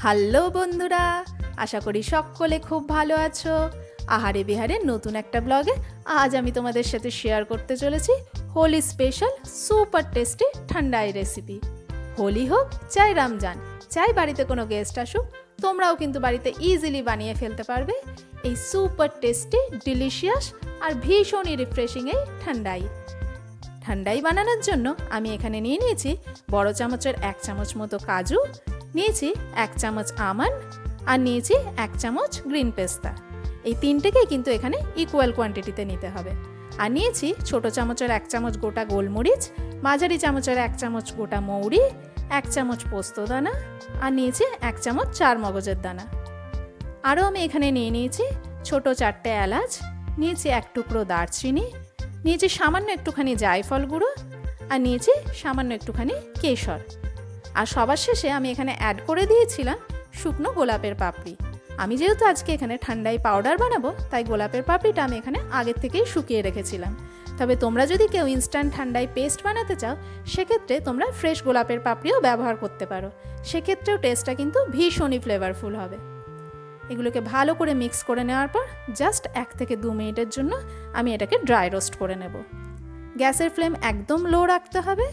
Hello বন্ধুরা, আশা করি সকলে খুব ভালো আছো। আহারে বিহারে নতুন একটা ব্লগে আজ আমি তোমাদের সাথে শেয়ার করতে চলেছি Holi special super tasty thandai recipe. Holi হোক চাই রমজান, চাই বাড়িতে কোনো গেস্ট আসুক, তোমরাও কিন্তু বাড়িতে ইজিলি বানিয়ে ফেলতে পারবে এই সুপার টেস্টি, ডিলিশিয়াস আর ভীষণই রিফ্রেশিং এই ঠান্ডাই বানানোর জন্য আমি এখানে নিয়ে নিয়েছি বড় চামচের 1 চামচ মতো কাজু, নিয়েছি 1 চামচ আমন্ড আর নিয়েছি 1 চামচ গ্রিন পেস্তা। এই তিনটেকেই কিন্তু এখানে ইকুয়াল কোয়ান্টিটিতে নিতে হবে। আর নিয়েছি ছোট চামচের 1 চামচ গোটা গোলমরিচ, মাঝারি চামচের 1 চামচ গোটা মৌরি, 1 চামচ পোস্ত দানা আর নিয়েছি 1 চামচ চার মগজের দানা। আরও আমি এখানে নিয়েছি ছোট 4টে এলাচ, নিয়েছি 1 টুকরো দারচিনি, নিয়েছি সামান্য একটুখানি জায়ফল গুঁড়ো আর নিয়েছি সামান্য একটুখানি কেশর। আর সবার শেষে আমি এখানে অ্যাড করে দিয়েছিলাম শুকনো গোলাপের পাপড়ি। আমি যেহেতু আজকে এখানে ঠান্ডাই পাউডার বানাবো, তাই গোলাপের পাপড়িটা আমি এখানে আগের থেকেই শুকিয়ে রেখেছিলাম। তবে তোমরা যদি কেউ ইনস্ট্যান্ট ঠান্ডাই পেস্ট বানাতে চাও, সেক্ষেত্রে তোমরা ফ্রেশ গোলাপের পাপড়িও ব্যবহার করতে পারো। সেক্ষেত্রেও টেস্টটা কিন্তু ভীষণই ফ্লেভারফুল হবে। এগুলোকে ভালো করে মিক্স করে নেওয়ার পর জাস্ট 1 থেকে 2 মিনিটের জন্য আমি এটাকে ড্রাই রোস্ট করে নেব। গ্যাসের ফ্লেম একদম লো রাখতে হবে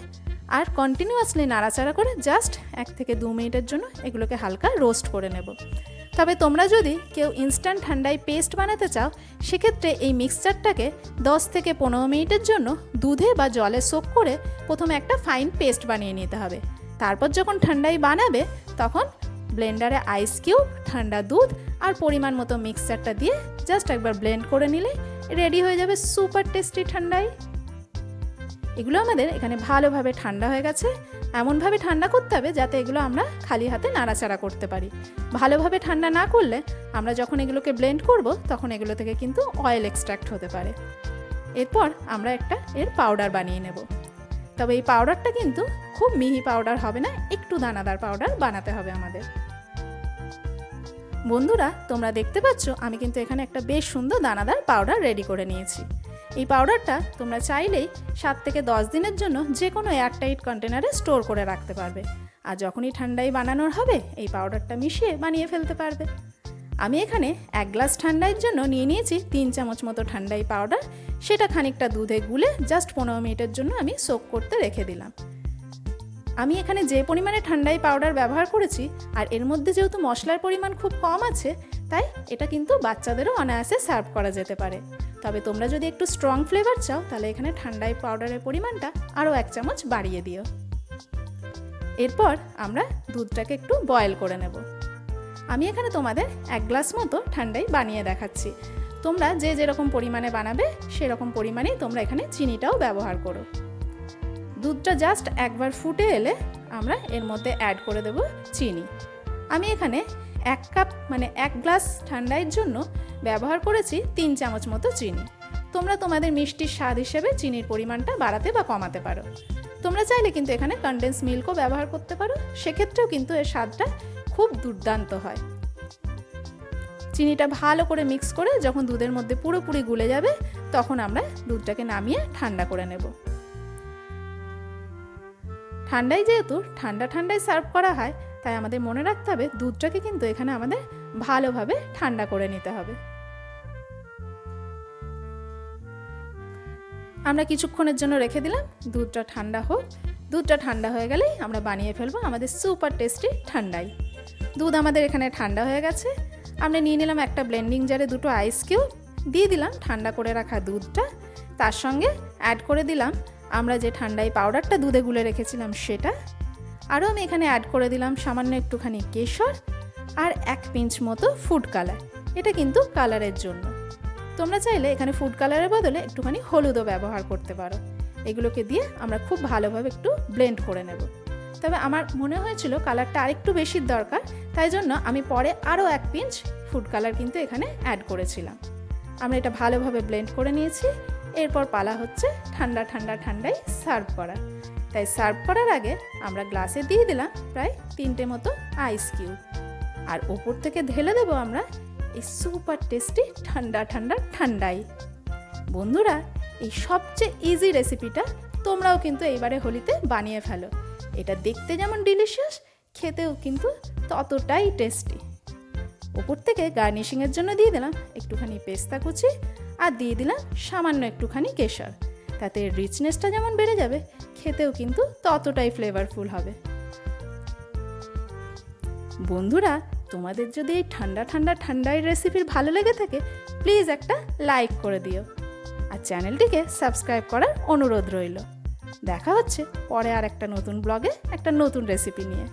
আর কন্টিনিউয়াসলি নাড়াচাড়া করে জাস্ট 1 থেকে 2 মিনিটের জন্য এগুলোকে হালকা রোস্ট করে নেব। তবে তোমরা যদি কেউ ইনস্ট্যান্ট ঠান্ডাই পেস্ট বানাতে চাও, সেক্ষেত্রে এই মিক্সচারটাকে 10 থেকে 15 মিনিটের জন্য দুধে বা জলে সোক করে প্রথমে একটা ফাইন পেস্ট বানিয়ে নিতে হবে। তারপর যখন ঠান্ডাই বানাবে, তখন ব্লেন্ডারে আইস কিউব, ঠান্ডা দুধ আর পরিমাণ মতো মিক্সচারটা দিয়ে জাস্ট একবার ব্লেন্ড করে নিলে রেডি হয়ে যাবে সুপার টেস্টি ঠান্ডাই। এগুলো আমাদের এখানে ভালোভাবে ঠান্ডা হয়ে গেছে। এমনভাবে ঠান্ডা করতে হবে যাতে এগুলো আমরা খালি হাতে নাড়াচাড়া করতে পারি। ভালোভাবে ঠান্ডা না করলে আমরা যখন এগুলোকে ব্লেন্ড করব, তখন এগুলো থেকে কিন্তু অয়েল এক্সট্র্যাক্ট হতে পারে। এরপর আমরা একটা এর পাউডার বানিয়ে নেব। তবে এই পাউডারটা কিন্তু খুব মিহি পাউডার হবে না, একটু দানাদার পাউডার বানাতে হবে আমাদের। বন্ধুরা, তোমরা দেখতে পাচ্ছ আমি কিন্তু এখানে একটা বেশ সুন্দর দানাদার পাউডার রেডি করে নিয়েছি। এই পাউডারটা তোমরা চাইলেই 7 থেকে 10 দিনের জন্য যে কোনো এয়ারটাইট কন্টেনারে স্টোর করে রাখতে পারবে। আর যখনই ঠান্ডাই বানানোর হবে, এই পাউডারটা মিশিয়ে বানিয়ে ফেলতে পারবে। আমি এখানে 1 গ্লাস ঠান্ডাইয়ের জন্য নিয়ে নিয়েছি 3 চামচ মতো ঠান্ডাই পাউডার। সেটা খানিকটা দুধে গুলে জাস্ট 15 মিনিটের জন্য আমি সোক করতে রেখে দিলাম। আমি এখানে যে পরিমাণে ঠান্ডাই পাউডার ব্যবহার করেছি, আর এর মধ্যে যেহেতু মশলার পরিমাণ খুব কম আছে, তাই এটা কিন্তু বাচ্চাদেরও অনায়াসে সার্ভ করা যেতে পারে। তবে তোমরা যদি একটু স্ট্রং ফ্লেভার চাও, তাহলে এখানে ঠান্ডাই পাউডারের পরিমাণটা আরও 1 চামচ বাড়িয়ে দিও। এরপর আমরা দুধটাকে একটু বয়েল করে নেব। আমি এখানে তোমাদের 1 গ্লাস মতো ঠান্ডাই বানিয়ে দেখাচ্ছি। তোমরা যে যেরকম পরিমাণে বানাবে, সেরকম পরিমাণেই তোমরা এখানে চিনিটাও ব্যবহার করো। দুধটা জাস্ট একবার ফুটে এলে আমরা এর মধ্যে অ্যাড করে দেব চিনি। আমি এখানে 1 কাপ মানে 1 গ্লাস ঠান্ডাইয়ের জন্য ব্যবহার করেছি 3 চামচ মতো চিনি। তোমরা তোমাদের মিষ্টির স্বাদ হিসেবে চিনির পরিমাণটা বাড়াতে বা কমাতে পারো। তোমরা চাইলে কিন্তু এখানে কনডেন্স মিল্কও ব্যবহার করতে পারো, সেক্ষেত্রেও কিন্তু এর স্বাদটা খুব দুর্দান্ত হয়। চিনিটা ভালো করে মিক্স করে যখন দুধের মধ্যে পুরোপুরি গুলে যাবে, তখন আমরা দুধটাকে নামিয়ে ঠান্ডা করে নেব। ঠান্ডায় যেহেতু ঠান্ডায় সার্ভ করা হয়, তাই আমাদের মনে রাখতে হবে দুধটাকে কিন্তু এখানে আমাদের ভালোভাবে ঠান্ডা করে নিতে হবে। আমরা কিছুক্ষণের জন্য রেখে দিলাম দুধটা ঠান্ডা হোক। দুধটা ঠান্ডা হয়ে গেলেই আমরা বানিয়ে ফেলবো আমাদের সুপার টেস্টি ঠান্ডাই। দুধ আমাদের এখানে ঠান্ডা হয়ে গেছে। আমরা নিয়ে নিলাম একটা ব্লেন্ডিং জারে 2টো আইস কিউব, দিয়ে দিলাম ঠান্ডা করে রাখা দুধটা। তার সঙ্গে অ্যাড করে দিলাম আমরা যে ঠান্ডাই পাউডারটা দুধে গুলে রেখেছিলাম সেটা। আরও আমি এখানে অ্যাড করে দিলাম সামান্য একটুখানি কেশর আর 1 পিঞ্চ মতো ফুড কালার। এটা কিন্তু কালারের জন্য। তোমরা চাইলে এখানে ফুড কালারের বদলে একটুখানি হলুদও ব্যবহার করতে পারো। এগুলোকে দিয়ে আমরা খুব ভালোভাবে একটু ব্লেন্ড করে নেব। তবে আমার মনে হয়েছিল কালারটা আরেকটু বেশি দরকার, তাই জন্য আমি পরে আরও 1 পিঞ্চ ফুড কালার কিন্তু এখানে অ্যাড করেছিলাম। আমরা এটা ভালোভাবে ব্লেন্ড করে নিয়েছি। এরপর পালা হচ্ছে ঠান্ডাই সার্ভ করা। তাই সার্ভ করার আগে আমরা গ্লাসে দিয়ে দিলাম প্রায় 3টে মতো আইস কিউব, আর ওপর থেকে ঢেলে দেবো আমরা এই সুপার টেস্টি ঠান্ডাই। বন্ধুরা, এই সবচেয়ে ইজি রেসিপিটা তোমরাও কিন্তু এইবারে হোলিতে বানিয়ে ফেলো। এটা দেখতে যেমন ডিলিশিয়াস, খেতেও কিন্তু ততটাই টেস্টি। ওপর থেকে গার্নিশিংয়ের জন্য দিয়ে দিলাম একটুখানি পেস্তা কুচি আর দিয়ে দিলাম সামান্য একটুখানি কেশর। তাতে রিচনেসটা যেমন বেড়ে যাবে, খেতেও কিন্তু ততটাই ফ্লেভারফুল হবে। বন্ধুরা, তোমাদের যদি এই ঠান্ডা ঠান্ডা ঠান্ডাই রেসিপির ভালো লেগে থাকে, প্লিজ একটা লাইক করে দিও আর চ্যানেলটিকে সাবস্ক্রাইব করার অনুরোধ রইল। দেখা হচ্ছে পরে আর একটা নতুন ব্লগে একটা নতুন রেসিপি নিয়ে।